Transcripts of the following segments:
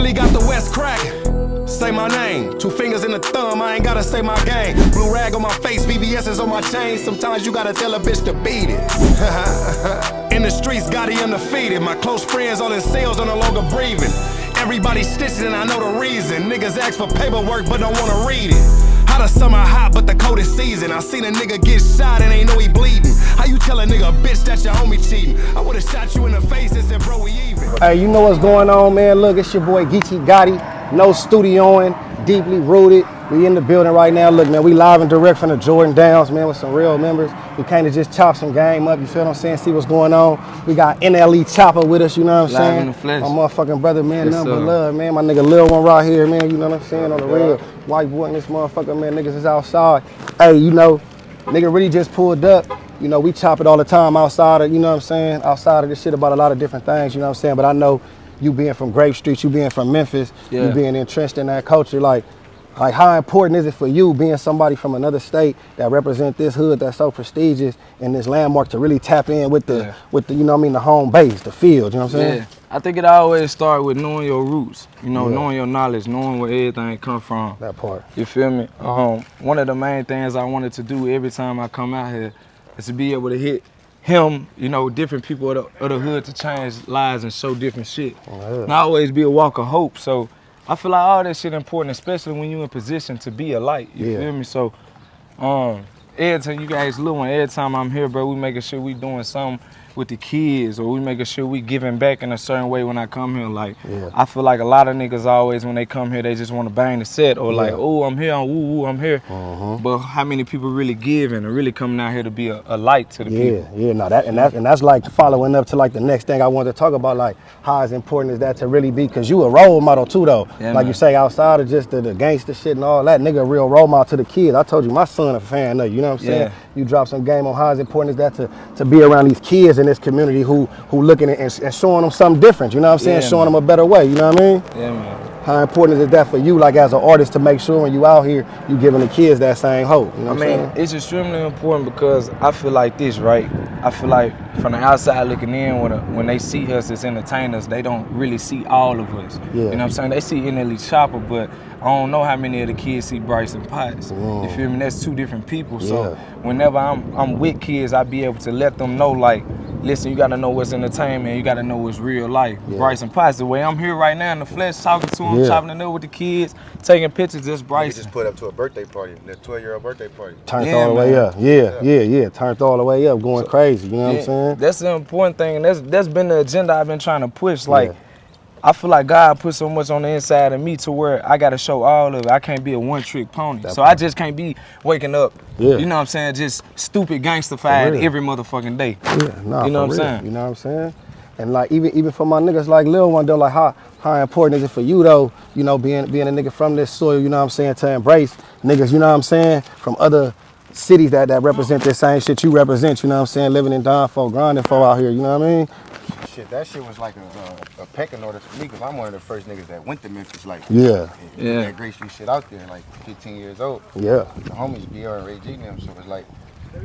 really got the West crack. Say my name, 2 fingers in the thumb, I ain't gotta say my game. Blue rag on my face, VVS is on my chain. Sometimes you gotta tell a bitch to beat it. In the streets, Gotti undefeated. My close friends all in sales, are no longer breathing. Everybody stitching and I know the reason. Niggas ask for paperwork but don't wanna read it. How the summer hot but the coldest season. I seen a nigga get shot and ain't know he bleeding. How you tell a nigga bitch that your homie cheating? I would've shot you in the face and said bro we even. Hey, you know what's going on, man? Look, it's your boy Geechi Gotti. No studioing, deeply rooted. We in the building right now. Look, man, we live and direct from the Jordan Downs, man, with some real members. We came to just chop some game up, you feel what I'm saying? See what's going on. We got NLE CHOPPA with us, you know what I'm saying? In the flesh. My motherfucking brother, man, Yes, nothing but sir. love, man. My nigga Lil one right here, man, you know what I'm saying? On the real. White boy in this motherfucker, man, niggas is outside. Hey, you know, nigga really just pulled up. You know, we chop it all the time outside of, you know what I'm saying? Outside of this shit about a lot of different things, you know what I'm saying? But I know you being from Grape Street, you being from Memphis, you being entrenched in that culture, like how important is it for you being somebody from another state that represent this hood that's so prestigious and this landmark to really tap in with the you know what I mean, the home base, the field, you know what I'm saying? Yeah, I think it always starts with knowing your roots, you know, knowing your knowledge, knowing where everything come from. That part. You feel me? One of the main things I wanted to do every time I come out here is to be able to hit him, you know, different people of the hood to change lives and show different shit. And I always be a walk of hope, so I feel like all that shit important, especially when you in position to be a light, you feel me? So, every time you guys little one, every time I'm here, bro, we making sure we doing something with the kids, or we making sure we giving back in a certain way when I come here. Like, I feel like a lot of niggas always, when they come here, they just want to bang the set, or like, oh, I'm here, I'm woo-woo, I'm here. But how many people really giving and really coming out here to be a light to the people? No, that's like following up to like the next thing I wanted to talk about, like how as important is that to really be, cause you a role model too though. Like you say, outside of just the gangster shit and all that, nigga a real role model to the kids. I told you my son a fan of you, know what I'm saying? You drop some game on how as important is that to be around these kids in this community who looking at and showing them something different, you know what I'm saying? Showing them a better way, you know what I mean? Yeah, man. How important is that for you, like as an artist, to make sure when you out here, you giving the kids that same hope? You know what I'm saying? It's extremely important because I feel like this, right? I feel like from the outside looking in, when they see us as entertainers, they don't really see all of us. You know what I'm saying? They see NLE CHOPPA, but I don't know how many of the kids see Bryce and Potts. You feel me? That's 2 different people. So whenever I'm with kids, I be able to let them know, like, listen, you gotta know what's entertainment, you gotta know what's real life. Bryce and Potts, the way I'm here right now in the flesh, talking to them, chopping it up with the kids, taking pictures, just Bryce. You just put up to a birthday party, the 12-year-old birthday party. Turned all the way up. Turned all the way up, going crazy, you know what I'm saying? That's the important thing, and that's been the agenda I've been trying to push. Like, I feel like God put so much on the inside of me to where I gotta show all of it. I can't be a one-trick pony. So I just can't be waking up, you know what I'm saying, just stupid gangster-fied every motherfucking day. You know what I'm saying? You know what I'm saying? And like even for my niggas like Lil one though, like how important is it for you though, you know, being a nigga from this soil, you know what I'm saying, to embrace niggas, you know what I'm saying, from other cities that represent the same shit you represent, you know what I'm saying, living and dying for, grinding for out here, you know what I mean? Shit, that shit was like a pecking order for me, because I'm one of the first niggas that went to Memphis, like, that Grape Street shit out there, like 15 years old. The homies BR and Ray G and them, so it's like,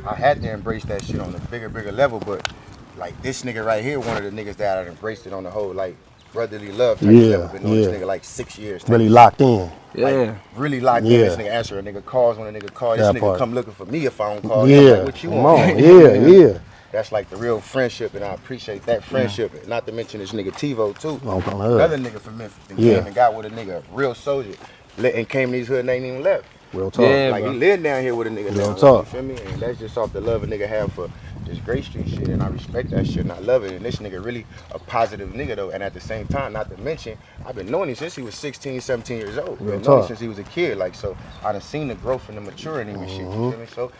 I had to embrace that shit on a bigger level, but like this nigga right here, one of the niggas that I embraced it on the whole, like, brotherly love type stuff. Been knowing this nigga like 6 years. Really locked in. Like, really locked in. This nigga answer a nigga calls when a nigga calls. This nigga come looking for me if I don't call. Like, what you want? That's like the real friendship, and I appreciate that friendship. Not to mention this nigga TiVo too. Another nigga from Memphis and came and got with a nigga, real soldier, and came to these hood and ain't even left. Real talk. Like he lived down here with a nigga. Real talk. You feel me? And that's just off the love a nigga have for this Grape Street shit, and I respect that shit and I love it. And this nigga really a positive nigga though. And at the same time, not to mention, I've been knowing him since he was 16, 17 years old. Been knowing him since he was a kid. Like, so I done seen the growth and the maturity and shit. You feel me? So,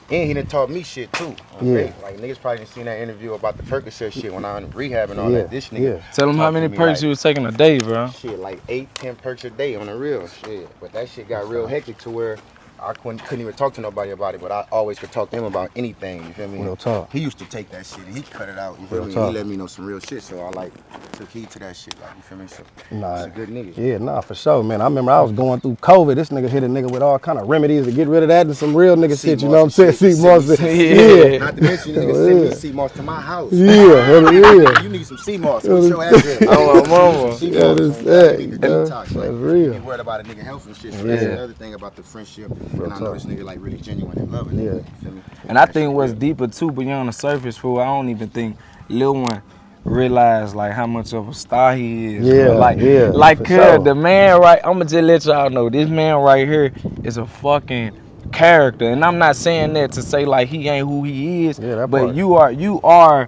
and he done taught me shit too. Like niggas probably done seen that interview about the Percocet shit when I was in rehab and all that. This nigga. Tell him how many perks like, you was taking a day, bro. Shit, like 8, 10 perks a day on the real shit. But that shit got real hectic to where I couldn't even talk to nobody about it, but I always could talk to him about anything, you feel me? Real talk. He used to take that shit and he cut it out, you feel Real me? talk. He let me know some real shit, so I like took heed to that shit, like, you feel me? So, Nah, he's a good nigga. yeah, nah, for sure, man. I remember I was going through COVID. This nigga hit a nigga with all kind of remedies to get rid of that and some real nigga shit, you know what I'm saying? Sea moss. Yeah. Not to mention, nigga send me sea moss to my house. Yeah, You need some sea moss. What's your address? Oh, my mama. Sea Yeah, moss, that's man. that, You need to yeah. detox, That's like, real. You worried about a nigga health and shit. So that's another thing about the friendship. And I know this nigga like really genuine and loving. Yeah. You feel me? And I think what's deeper too beyond the surface, fool, I don't even think Lil One realized like how much of a star he is. Yeah, bro. Like, yeah, like for cuz sure. the man right, I'ma just let y'all know, this man right here is a fucking character. And I'm not saying that to say like he ain't who he is, Yeah, that but part. you are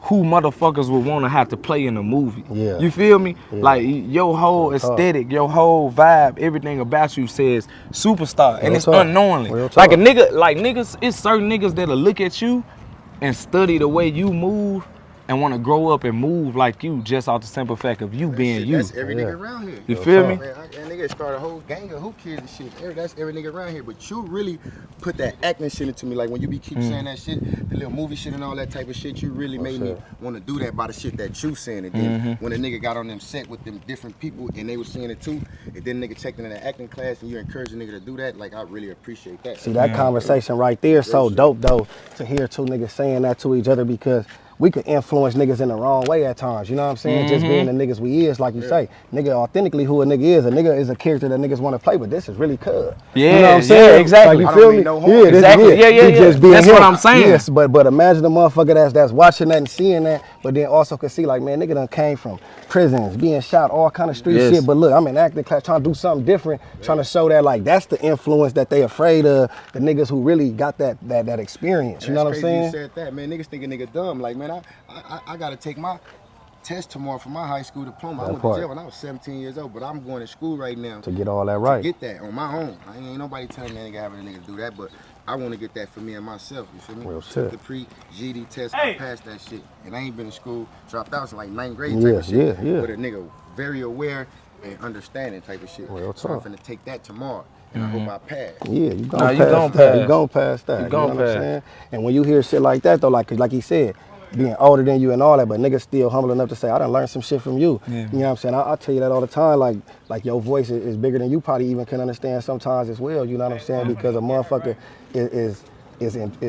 who motherfuckers would want to have to play in a movie. Yeah. You feel me? Yeah. Like your whole Real talk. aesthetic, your whole vibe, everything about you says superstar. And Real it's talk. unknowingly. Real Like a talk. nigga, like niggas, it's certain niggas that'll look at you and study the way you move and want to grow up and move like you just off the simple fact of you being Shit, you. That's every nigga around here. You feel me? Man, and nigga start a whole gang of hoop kids and shit. That's every nigga around here. But you really put that acting shit into me. Like when you keep saying that shit, the little movie shit and all that type of shit, you really made me want to do that by the shit that you saying. And then when a nigga got on them set with them different people and they was seeing it too, and then nigga checked into the acting class and you encourage a nigga to do that, like I really appreciate that. See, that conversation right there so dope, though, to hear two niggas saying that to each other because we could influence niggas in the wrong way at times, you know what I'm saying? Just being the niggas we is, like you say. Nigga, authentically who a nigga is a character that niggas want to play, but this is really cuz. Yeah, you know what I'm saying? yeah, exactly. Like, I you don't feel mean me? no harm. Yeah, this Exactly. is it. Yeah, yeah, He yeah. just being That's him. what I'm saying. Yes, but imagine the motherfucker that's watching that and seeing that, but then also could see like, man, nigga done came from prisons, being shot, all kind of street shit, but look, I'm in acting class trying to do something different, trying to show that like that's the influence that they afraid of, the niggas who really got that experience, you know what I'm saying? You said that, man. Niggas think a nigga dumb. Like, man, I gotta take my test tomorrow for my high school diploma. I went to jail when I was 17 years old, but I'm going to school right now To get all that right. to get that on my own. Ain't nobody telling me I ain't having a nigga do that, but I want to get that for me and myself. You feel me? Real Took shit. the pre-GD test, I passed that shit, and I ain't been in school. Dropped out in like 9th grade type Yeah, of shit. yeah. But a nigga very aware and understanding type of shit. Real So I'm talk. finna take that tomorrow, and I hope I pass. Yeah, you gon' Nah, pass you gon' that. pass. You gon' pass that. You gon' know what I'm pass. saying? And when you hear shit like that though, like he said, being older than you and all that, but niggas still humble enough to say, I done learned some shit from you. Yeah. You know what I'm saying? I tell you that all the time, like your voice is bigger than you probably even can understand sometimes as well, you know what I'm saying? Because a motherfucker is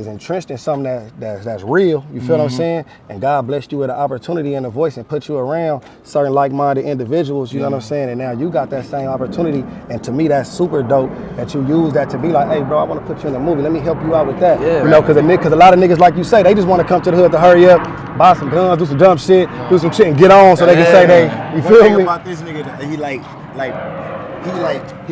entrenched in something that's real, you feel what I'm saying? And God blessed you with an opportunity and a voice and put you around certain like-minded individuals, you know what I'm saying? And now you got that same opportunity, and to me that's super dope that you use that to be like, hey bro, I want to put you in a movie, let me help you out with that. Yeah. You know, because a lot of niggas, like you say, they just want to come to the hood to hurry up, buy some guns, do some dumb shit, do some shit and get on so they can say they, you One feel thing me? about this nigga, that he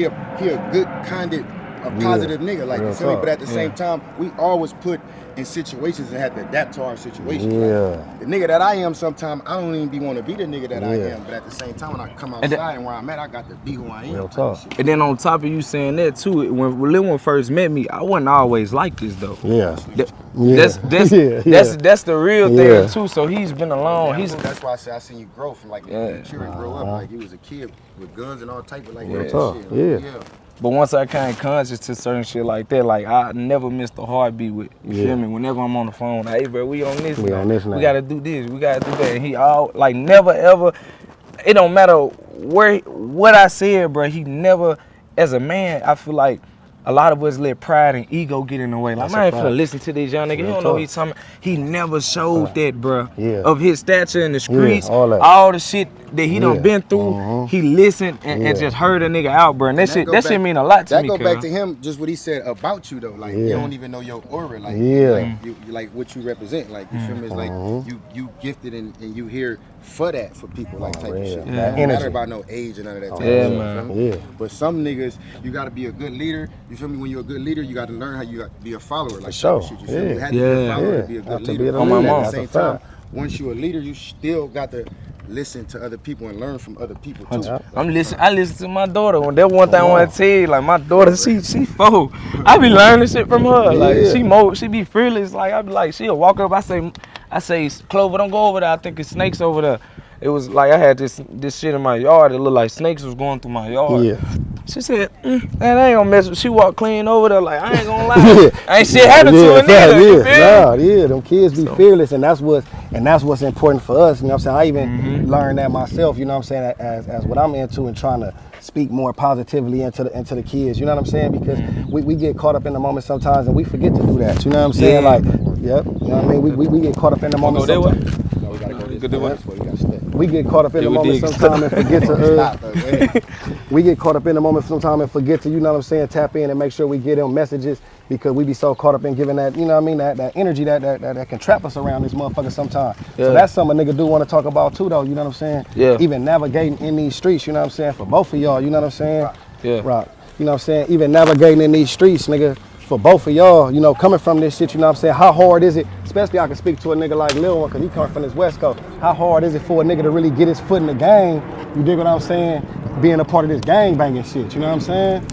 a good kind of a positive nigga, like Real you feel me? talk. But at the same time, we always put in situations and have to adapt to our situation. Yeah. Like, the nigga that I am, sometimes I don't even want to be the nigga that I Yeah. am. But at the same time, when I come And outside and where I'm at, I got to be who I am. Real type of talk. shit. And then on top of you saying that too, when Lil One first met me, I wasn't always like this though. Yeah. That- Yeah. That's Yeah. that's the real Yeah. thing too. So he's been along. That's why I say I seen you grow from like mature and grow up. Like you was a kid with guns and all type of like that talk. shit. Yeah. But once I came conscious to certain shit like that, like I never missed a heartbeat with, you feel me? Whenever I'm on the phone, hey bro, we on this We now. on this now. We gotta do this, we gotta do that. And he all like never ever, it don't matter what I said, bro, he never, as a man, I feel like a lot of us let pride and ego get in the way. Like, That's man, I ain't a finna fact. listen to this young nigga. He Real don't know what talk. he's talking about. He never showed that, bro. Yeah. Of his stature in the streets, all that. all the shit that he done Yeah. been through. He listened and just heard a nigga out, bro. And that go shit back- mean a lot to that me, go cuz. back to him, just what he said about you though. Like you don't even know your aura, like, Yeah. like you like what you represent. Like you feel me? It's like you gifted and you here for that for people, like type of shit. Yeah. It That don't energy. matter about no age and none of that type Yeah, of shit. man. You feel me? Yeah. But some niggas, you gotta be a good leader. You feel me? When you're a good leader, you gotta learn how you got to be a follower. Like sure. type of shit. You feel me? You have to be Yeah. a follower Yeah. to be a Have good to be leader. the On my leader. mom. At That's the a same time, fact. once you're a leader, you still got to listen to other people and learn from other people too. I listen to my daughter. When that one thing I want to tell you, like my daughter, she 4. I be learning shit from her. Like she be fearless. Like I be like, she'll walk up. I say, Clover, don't go over there. I think it's snakes over there. it was like I had this shit in my yard. It looked like snakes was going through my yard. Yeah. She said, man, I ain't gonna mess with. She walked clean over there like I ain't gonna lie. Ain't shit happened to her neither. You feel me? Yeah, them kids be fearless, and that's what's important for us. You know what I'm saying? I even learned that myself. You know what I'm saying? As what I'm into and trying to speak more positively into the kids. You know what I'm saying? Because we get caught up in the moment sometimes, and we forget to do that. You know what I'm saying? Yeah. Like, yep. You know what I mean? We get caught up in the moment sometimes. No, we gotta go this Good way. way. This way, you gotta step. We get caught up in the moment sometimes and forget to. We get caught up in the moment sometimes and forget to, you know what I'm saying, tap in and make sure we get them messages because we be so caught up in giving that, you know what I mean, that energy that can trap us around this motherfucker sometimes. Yeah. So that's something a nigga do want to talk about too, though. You know what I'm saying? Yeah. Even navigating in these streets. You know what I'm saying? For both of y'all. You know what I'm saying? Yeah. Right. You know what I'm saying? Even navigating in these streets, nigga. For both of y'all, you know, coming from this shit, you know what I'm saying? How hard is it, especially I can speak to a nigga like Lil One, because he coming from this West Coast. How hard is it for a nigga to really get his foot in the game? You dig what I'm saying? Being a part of this gang banging shit, you know what I'm saying?